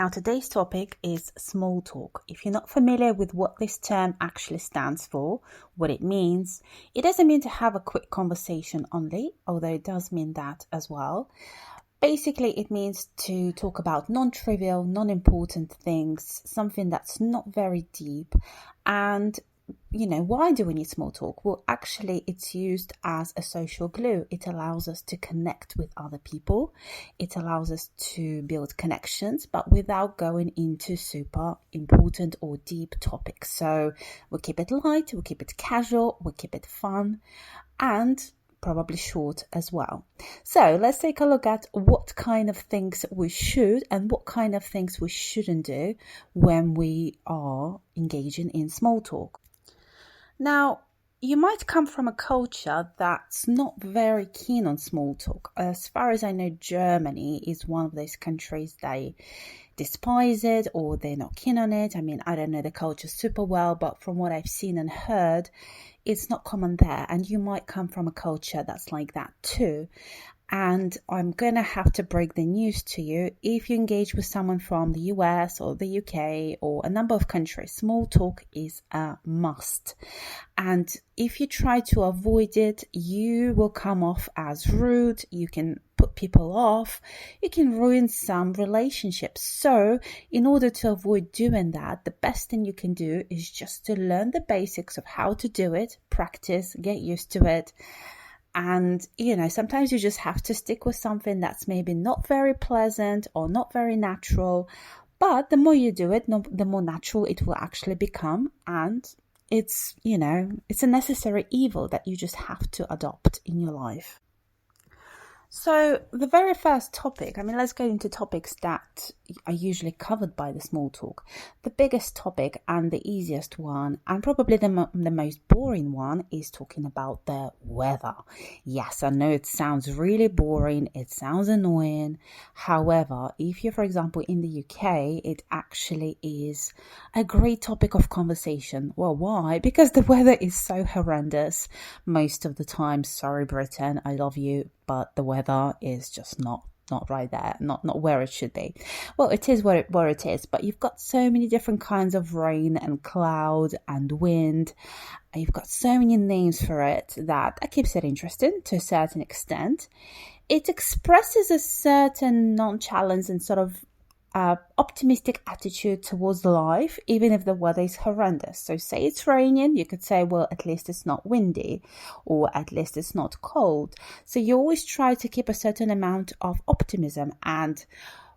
Now, today's topic is small talk. If you're not familiar with what this term actually stands for, what it means, it doesn't mean to have a quick conversation only, although it does mean that as well. Basically, it means to talk about non-trivial, non-important things, something that's not very deep. And why do we need small talk? Well, actually, it's used as a social glue. It allows us to connect with other people. It allows us to build connections, but without going into super important or deep topics. So we keep it light, we keep it casual, we keep it fun, and probably short as well. So let's take a look at what kind of things we should and what kind of things we shouldn't do when we are engaging in small talk. Now, you might come from a culture that's not very keen on small talk. As far as I know, Germany is one of those countries they despise it or they're not keen on it. I mean, I don't know the culture super well, but from what I've seen and heard, it's not common there. And you might come from a culture that's like that too. And I'm going to have to break the news to you. If you engage with someone from the US or the UK or a number of countries, small talk is a must. And if you try to avoid it, you will come off as rude. You can put people off. You can ruin some relationships. So in order to avoid doing that, the best thing you can do is just to learn the basics of how to do it, practice, get used to it. And, sometimes you just have to stick with something that's maybe not very pleasant or not very natural. But the more you do it, the more natural it will actually become. And it's a necessary evil that you just have to adopt in your life. So the very first topic, let's go into topics that are usually covered by the small talk. The biggest topic and the easiest one, and probably the most boring one, is talking about the weather. Yes, I know it sounds really boring. It sounds annoying. However, if you're, for example, in the UK, it actually is a great topic of conversation. Well, why? Because the weather is so horrendous most of the time. Sorry, Britain, I love you. But the weather is just not right there, not where it should be. Well, it is where it is, but you've got so many different kinds of rain and cloud and wind. You've got so many names for it that keeps it interesting to a certain extent. It expresses a certain nonchalance and sort of optimistic attitude towards life, even if the weather is horrendous. So say it's raining, you could say, well, at least it's not windy, or at least it's not cold. So you always try to keep a certain amount of optimism. And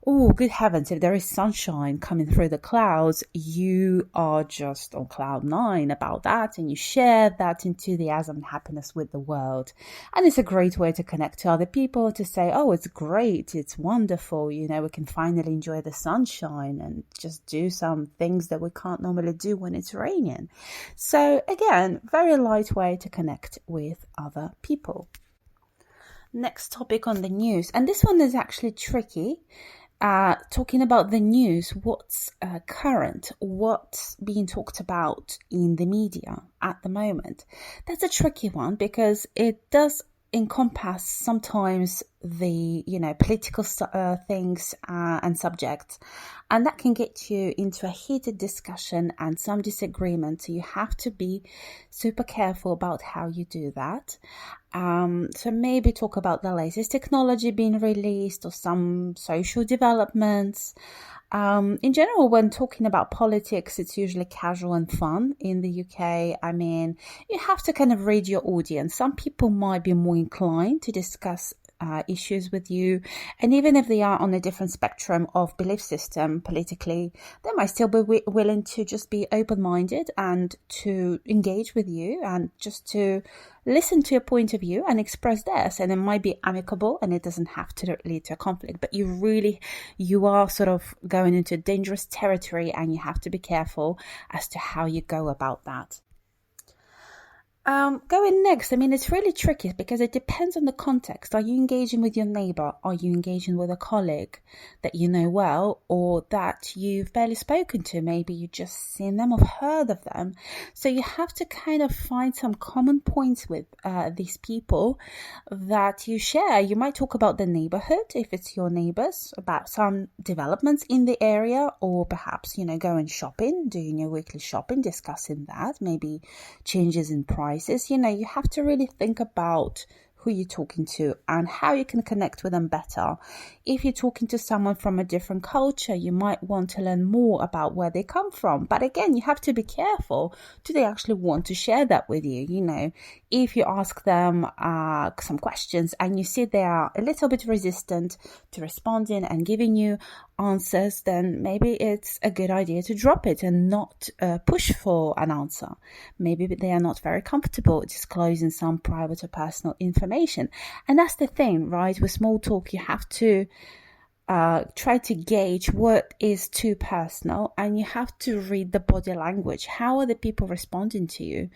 oh, good heavens, if there is sunshine coming through the clouds, you are just on cloud 9 about that, and you share that enthusiasm and happiness with the world. And it's a great way to connect to other people, to say, oh, it's great, it's wonderful, we can finally enjoy the sunshine and just do some things that we can't normally do when it's raining. So again, very light way to connect with other people. Next topic on the news, and this one is actually tricky. Talking about the news, what's current, what's being talked about in the media at the moment. That's a tricky one because it does encompass sometimes the political things and subjects, and that can get you into a heated discussion and some disagreement. So you have to be super careful about how you do that. So maybe talk about the latest technology being released or some social developments. In general, when talking about politics, it's usually casual and fun. In the UK, you have to kind of read your audience. Some people might be more inclined to discuss issues with you, and even if they are on a different spectrum of belief system politically, they might still be willing to just be open-minded and to engage with you and just to listen to your point of view and express theirs. And it might be amicable and it doesn't have to lead to a conflict, but you are sort of going into dangerous territory, and you have to be careful as to how you go about that. Going next, I mean, it's really tricky because it depends on the context. Are you engaging with your neighbor? Are you engaging with a colleague that you know well or that you've barely spoken to? Maybe you just seen them or heard of them. So you have to kind of find some common points with these people that you share. You might talk about the neighborhood, if it's your neighbors, about some developments in the area, or perhaps, going shopping, doing your weekly shopping, discussing that, maybe changes in price. You have to really think about who you're talking to and how you can connect with them better. If you're talking to someone from a different culture, you might want to learn more about where they come from. But again, you have to be careful. Do they actually want to share that with you? If you ask them some questions and you see they are a little bit resistant to responding and giving you answers, then maybe it's a good idea to drop it and not push for an answer. Maybe they are not very comfortable disclosing some private or personal information. And that's the thing, right? With small talk, you have to try to gauge what is too personal, and you have to read the body language. How are the people responding to you?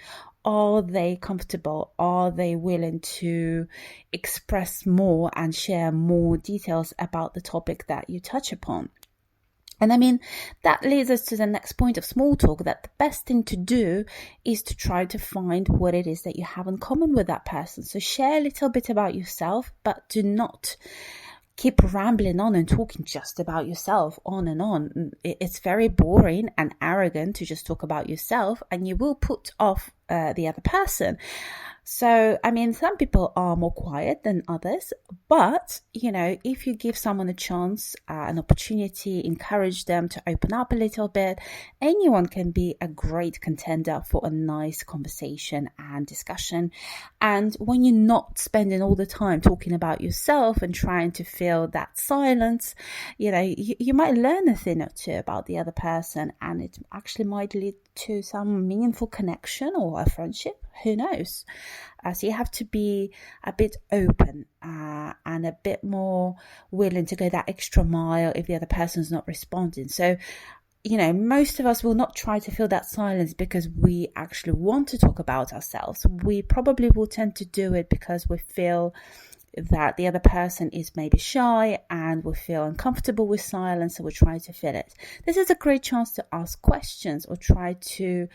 Are they comfortable? Are they willing to express more and share more details about the topic that you touch upon? And I mean, that leads us to the next point of small talk, that the best thing to do is to try to find what it is that you have in common with that person. So share a little bit about yourself, but do not keep rambling on and talking just about yourself on and on. It's very boring and arrogant to just talk about yourself, and you will put off the other person. So, I mean, some people are more quiet than others, but, if you give someone a chance, an opportunity, encourage them to open up a little bit, anyone can be a great contender for a nice conversation and discussion. And when you're not spending all the time talking about yourself and trying to fill that silence, you might learn a thing or two about the other person, and it actually might lead to some meaningful connection or a friendship. Who knows? So you have to be a bit open and a bit more willing to go that extra mile if the other person's not responding. So, most of us will not try to fill that silence because we actually want to talk about ourselves. We probably will tend to do it because we feel that the other person is maybe shy and we feel uncomfortable with silence, so we try to fill it. This is a great chance to ask questions or try to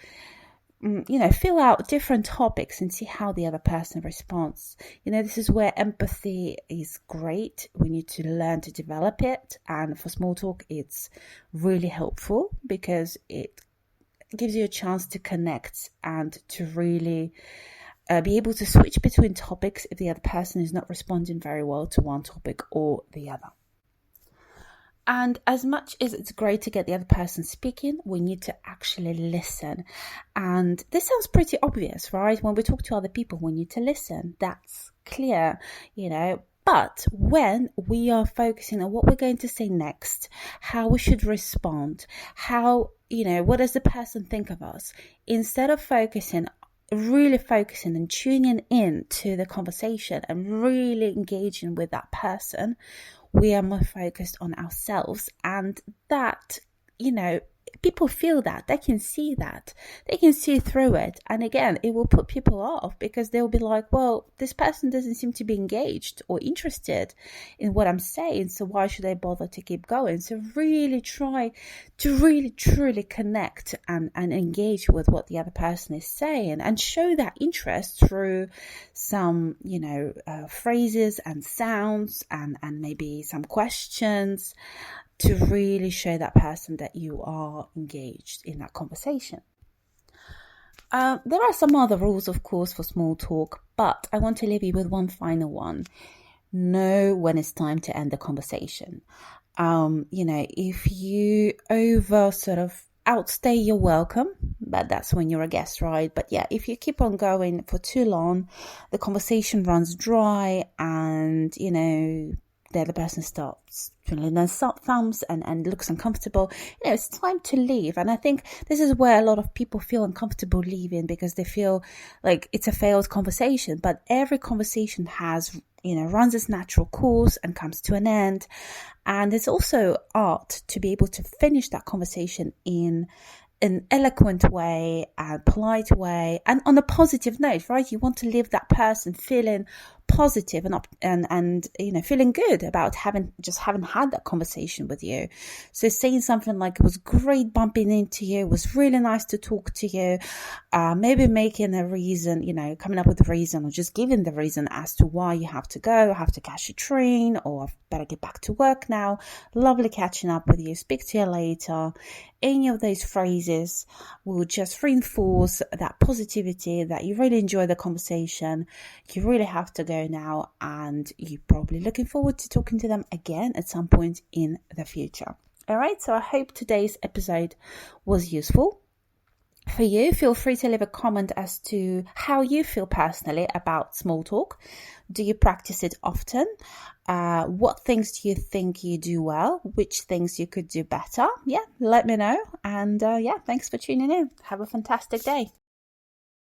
fill out different topics and see how the other person responds. This is where empathy is great. We need to learn to develop it. And for small talk, it's really helpful because it gives you a chance to connect and to really be able to switch between topics if the other person is not responding very well to one topic or the other. And as much as it's great to get the other person speaking, we need to actually listen. And this sounds pretty obvious, right? When we talk to other people, we need to listen. That's clear, But when we are focusing on what we're going to say next, how we should respond, what does the person think of us, instead of really focusing and tuning in to the conversation and really engaging with that person, we are more focused on ourselves. And that, people feel that, they can see through it. And again, it will put people off because they'll be like, well, this person doesn't seem to be engaged or interested in what I'm saying, so why should I bother to keep going? So really try to really truly connect and engage with what the other person is saying, and show that interest through some phrases and sounds and maybe some questions, to really show that person that you are engaged in that conversation. There are some other rules, of course, for small talk, but I want to leave you with one final one. Know when it's time to end the conversation. If you outstay your welcome, but that's when you're a guest, right? But yeah, if you keep on going for too long, the conversation runs dry and, the other person starts twiddling their thumbs and looks uncomfortable, it's time to leave. And I think this is where a lot of people feel uncomfortable leaving, because they feel like it's a failed conversation. But every conversation has, runs its natural course and comes to an end. And it's also art to be able to finish that conversation in an eloquent way and polite way and on a positive note, right? You want to leave that person feeling positive and feeling good about having had that conversation with you. So saying something like, it was great bumping into you, it was really nice to talk to you, maybe making a reason, coming up with a reason, or just giving the reason as to why you have to go, I have to catch a train, or I better get back to work now, lovely catching up with you, speak to you later. Any of those phrases will just reinforce that positivity, that you really enjoy the conversation, you really have to go now, and you're probably looking forward to talking to them again at some point in the future. All right, so I hope today's episode was useful for you. Feel free to leave a comment as to how you feel personally about small talk. Do you practice it often? What things do you think you do well? Which things you could do better? Yeah, let me know. And thanks for tuning in. Have a fantastic day.